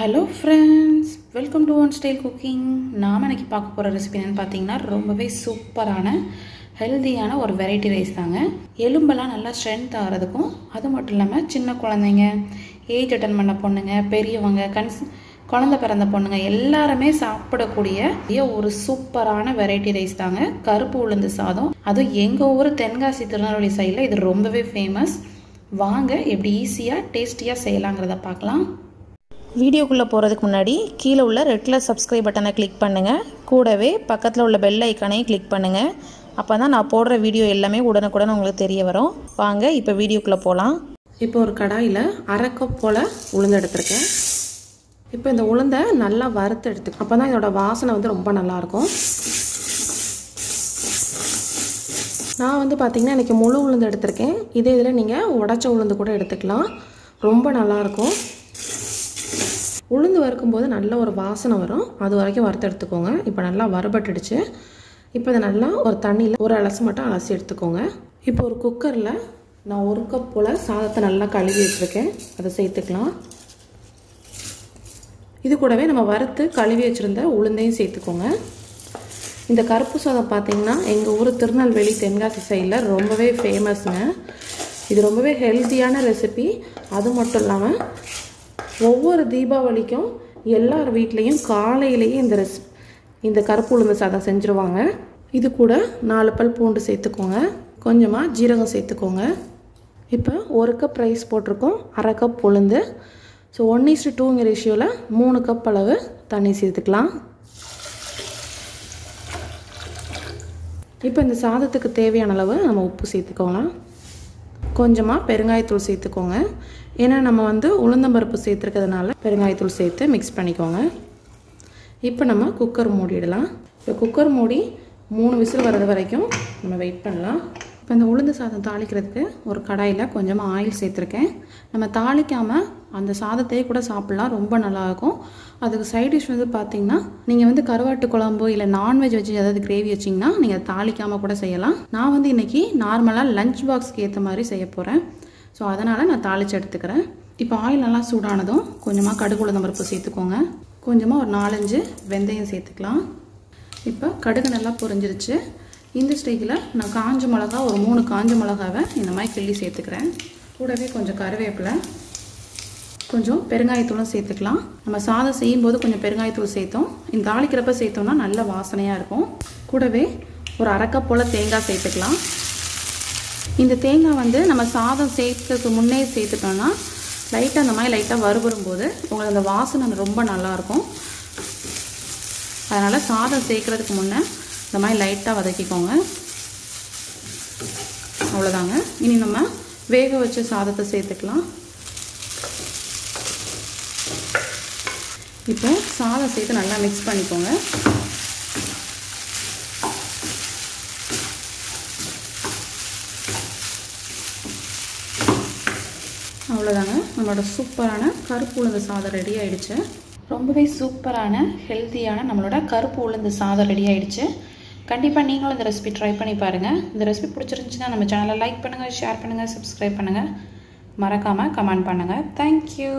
Hello friends, welcome to One Style Cooking. நாம இன்னைக்கு பார்க்க போற ரெசிபி என்னன்னு பாத்தீங்கன்னா ரொம்பவே சூப்பரான ஹெல்தியான ஒரு வெரைட்டி ரைஸ் தாங்க. எலும்பெல்லாம் நல்லா ஸ்ட்ரெngth ஆகிறதுக்கும் அது மட்டும் இல்லாம சின்ன குழந்தைங்க, ஏஜ் அட்டெண்ட் பண்ண பொண்ணுங்க, பெரியவங்க, குழந்தை பிறந்த பொண்ணுங்க எல்லாரும் சாப்பிடக்கூடிய ஒரு சூப்பரான வெரைட்டி ரைஸ் தாங்க கருப்பு உளுந்து சாதம். அது எங்க ஊர் தென்காசி திருநெல்வேலி சைடுல இது ரொம்பவே ஃபேமஸ். வாங்க எப்படி ஈஸியா டேஸ்டியா செய்யலாம்ங்கறத பார்க்கலாம். வீடியோக்குள்ளே போகிறதுக்கு முன்னாடி கீழே உள்ள ரெட் கலர் சப்ஸ்கிரைப் பட்டனை கிளிக் பண்ணுங்கள். கூடவே பக்கத்தில் உள்ள பெல் ஐக்கானையும் கிளிக் பண்ணுங்கள். அப்போ தான் நான் போடுற வீடியோ எல்லாமே உடனுக்குடன் உங்களுக்கு தெரிய வரும். வாங்க இப்போ வீடியோக்குள்ளே போகலாம். இப்போ ஒரு கடாயில் அரை கப் போல் உளுந்து எடுத்துருக்கேன். இப்போ இந்த உளுந்தை நல்லா வறுத்து எடுத்துக்கேன். அப்போ தான் இதோட வாசனை ரொம்ப நல்லாயிருக்கும். நான் பார்த்திங்கன்னா இன்றைக்கி முழு உளுந்து எடுத்திருக்கேன். இதே இதில் நீங்கள் உடைச்ச உளுந்து கூட எடுத்துக்கலாம், ரொம்ப நல்லாயிருக்கும். உளுந்து வறுக்கும்போது நல்ல ஒரு வாசனை வரும், அது வரைக்கும் வறுத்து எடுத்துக்கோங்க. இப்போ நல்லா வறுபட்டுடுச்சு. இப்போ இதை நல்லா ஒரு தண்ணியில் ஒரு அலசி மட்டும் அலசி எடுத்துக்கோங்க. இப்போ ஒரு குக்கரில் நான் ஒரு கப் போல் சாதத்தை நல்லா கழுவி வச்சுருக்கேன், அதை சேர்த்துக்கலாம். இது கூடவே நம்ம வறுத்து கழுவி வச்சுருந்த உளுந்தையும் சேர்த்துக்கோங்க. இந்த கருப்பு சாதம் பார்த்திங்கன்னா எங்கள் ஊர் திருநெல்வேலி தென்காசி சைடில் ரொம்பவே ஃபேமஸுங்க. இது ரொம்பவே ஹெல்த்தியான ரெசிபி. அது மட்டும் இல்லாமல் ஒவ்வொரு தீபாவளிக்கும் எல்லார் வீட்லேயும் காலையிலேயே இந்த கருப்பு உளுந்து சாதம் செஞ்சுருவாங்க. இது கூட 4 பல் பூண்டு சேர்த்துக்கோங்க, கொஞ்சமாக ஜீரகம் சேர்த்துக்கோங்க. இப்போ ஒரு கப் ரைஸ் போட்டிருக்கோம், அரை கப் உளுந்து. ஸோ 1:2 ரேஷியோவில் 3 கப் அளவு தண்ணி சேர்த்துக்கலாம். இப்போ இந்த சாதத்துக்கு தேவையான அளவு நம்ம உப்பு சேர்த்துக்கலாம். கொஞ்சமாக பெருங்காயத்தூள் சேர்த்துக்கோங்க. ஏன்னா நம்ம உளுந்தம்பருப்பு சேர்த்துருக்கிறதுனால பெருங்காயத்தூள் சேர்த்து மிக்ஸ் பண்ணிக்கோங்க. இப்போ நம்ம குக்கர் மூடிடலாம். இப்போ குக்கர் மூடி 3 விசில் வர்றது வரைக்கும் நம்ம வெயிட் பண்ணலாம். இப்போ இந்த உளுந்து சாதம் தாளிக்கிறதுக்கு ஒரு கடாயில் கொஞ்சமாக ஆயில் சேர்த்துருக்கேன். நம்ம தாளிக்காமல் அந்த சாதத்தையே கூட சாப்பிட்லாம், ரொம்ப நல்லாயிருக்கும். அதுக்கு சைட் டிஷ் பார்த்திங்கன்னா நீங்கள் கருவாட்டு குழம்பு இல்லை நான்வெஜ் வச்சு ஏதாவது கிரேவி வச்சிங்கன்னா நீங்கள் தாளிக்காமல் கூட செய்யலாம். நான் இன்றைக்கி நார்மலாக லஞ்ச் பாக்ஸ்க்கு ஏற்ற மாதிரி செய்ய போகிறேன். ஸோ அதனால் நான் தாளித்து எடுத்துக்கிறேன். இப்போ ஆயில் நல்லா சூடானதும் கொஞ்சமாக கடுகு உளுந்தம் பருப்பு சேர்த்துக்கோங்க. கொஞ்சமாக ஒரு 4-5 வெந்தயம் சேர்த்துக்கலாம். இப்போ கடுகு நல்லா பொரிஞ்சிருச்சு. இந்த ஸ்டேஜில் நான் காஞ்ச மிளகா ஒரு 3 காஞ்ச மிளகாவை இந்த மாதிரி கிள்ளி சேர்த்துக்கிறேன். கூடவே கொஞ்சம் கருவேப்பிலை, கொஞ்சம் பெருங்காயத்தூளும் சேர்த்துக்கலாம். நம்ம சாதம் செய்யும்போது கொஞ்சம் பெருங்காயத்தூள் சேர்த்தோம், இந்த தாளிக்கிறப்ப சேர்த்தோம்னா நல்ல வாசனையாக இருக்கும். கூடவே ஒரு அரை கப் போல் தேங்காய் சேர்த்துக்கலாம். இந்த தேங்காய் நம்ம சாதம் சேர்த்துக்கு முன்னே சேர்த்துட்டோம்னா லைட்டாக அந்த மாதிரி லைட்டாக வறுபடும்போது உங்களுக்கு அந்த வாசனை ரொம்ப நல்லாயிருக்கும். அதனால் சாதம் சேர்க்குறதுக்கு முன்னே இந்த மாதிரி லைட்டாக வதக்கிக்கோங்க. அவ்வளோதாங்க. இனி நம்ம வேக வச்ச சாதத்தை சேர்த்துக்கலாம். இப்போ சாதம் சேர்த்து நல்லா மிக்ஸ் பண்ணிக்கோங்க. அவ்வளோதாங்க, நம்மளோட சூப்பரான கருப்பு உளுந்து சாதம் ரெடி ஆகிடுச்சு. ரொம்பவே சூப்பரான ஹெல்த்தியான நம்மளோட கருப்பு உளுந்து சாதம் ரெடி ஆகிடுச்சு. கண்டிப்பாக நீங்களும் இந்த ரெசிபி ட்ரை பண்ணி பாருங்கள். இந்த ரெசிபி பிடிச்சிருந்துச்சுன்னா நம்ம சேனலை லைக் பண்ணுங்கள், ஷேர் பண்ணுங்கள், சப்ஸ்கிரைப் பண்ணுங்கள், மறக்காமல் கமெண்ட் பண்ணுங்கள். தேங்க்யூ.